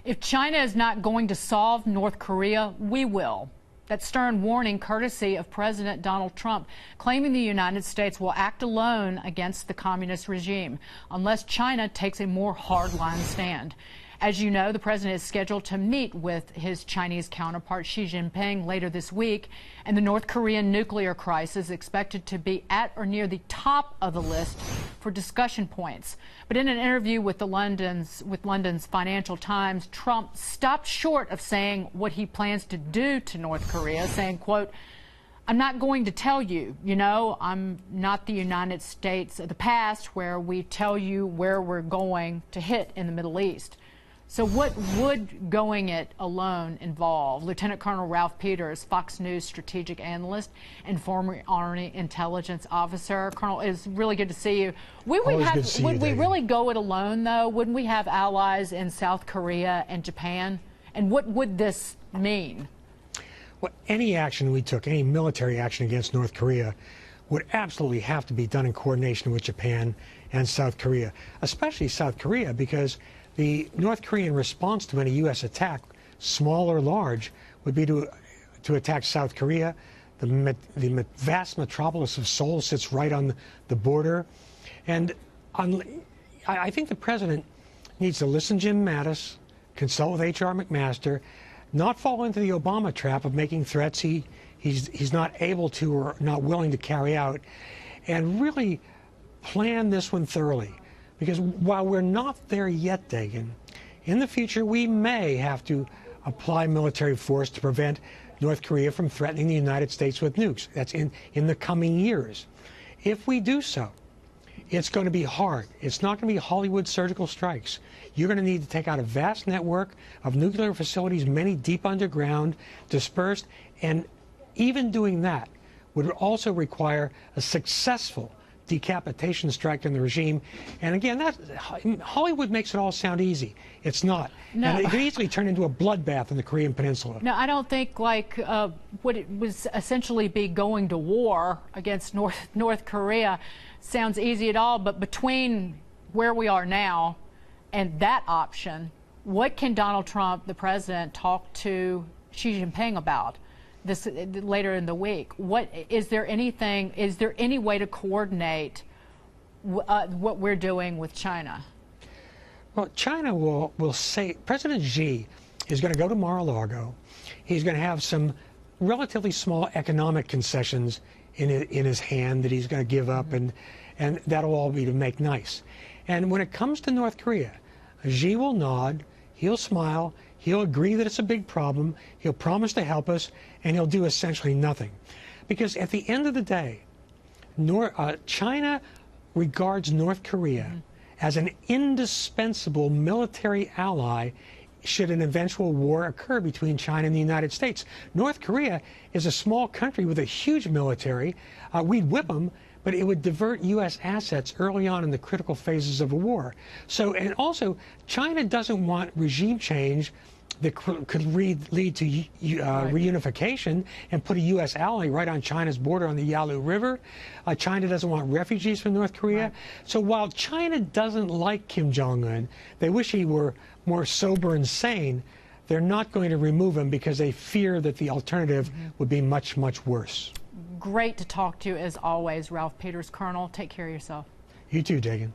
If China is not going to solve North Korea, we will. That stern warning courtesy of President Donald Trump, claiming the United States will act alone against the communist regime unless China takes a more hardline stand. As you know, the president is scheduled to meet with his Chinese counterpart Xi Jinping later this week, and the North Korean nuclear crisis is expected to be at or near the top of the list for discussion points. But in an interview with London's Financial Times, Trump stopped short of saying what he plans to do to North Korea, saying, quote, "I'm not going to tell you, I'm not the United States of the past where we tell you where we're going to hit in the Middle East." So what would going it alone involve? Lieutenant Colonel Ralph Peters, Fox News strategic analyst and former Army intelligence officer. Colonel, it's really good to see you. Would we really go it alone, though? Wouldn't we have allies in South Korea and Japan? And what would this mean? Well, any action we took, any military action against North Korea, would absolutely have to be done in coordination with Japan and South Korea, especially South Korea, because the North Korean response to any U.S. attack, small or large, would be to attack South Korea. The vast metropolis of Seoul sits right on the border. And I think the president needs to listen to Jim Mattis, consult with H.R. McMaster, not fall into the Obama trap of making threats he's not able to or not willing to carry out, and really plan this one thoroughly. Because while we're not there yet, Dagan, in the future we may have to apply military force to prevent North Korea from threatening the United States with nukes. That's in the coming years. If we do so, it's going to be hard. It's not going to be Hollywood surgical strikes. You're going to need to take out a vast network of nuclear facilities, many deep underground, dispersed, and even doing that would also require a successful decapitation strike on the regime. And again, Hollywood makes it all sound easy. It's not. No. And it could easily turn into a bloodbath in the Korean Peninsula. No, I don't think what it was essentially be going to war against North Korea sounds easy at all. But between where we are now and that option, what can Donald Trump, the president, talk to Xi Jinping about this later in the week? Is there any way to coordinate what we're doing with China? Well, China will say, President Xi is going to go to Mar-a-Lago. He's going to have some relatively small economic concessions in his hand that he's going to give up, and that'll all be to make nice. And when it comes to North Korea, Xi will nod, he'll smile, he'll agree that it's a big problem, he'll promise to help us, and he'll do essentially nothing. Because at the end of the day, China regards North Korea as an indispensable military ally should an eventual war occur between China and the United States. North Korea is a small country with a huge military. We'd whip them, but it would divert U.S. assets early on in the critical phases of a war. So, and also, China doesn't want regime change that could lead to reunification and put a U.S. ally right on China's border on the Yalu River. China doesn't want refugees from North Korea. Right. So while China doesn't like Kim Jong-un, they wish he were more sober and sane, they're not going to remove him because they fear that the alternative would be much, much worse. Great to talk to you as always, Ralph Peters. Colonel, take care of yourself. You too, Dagan.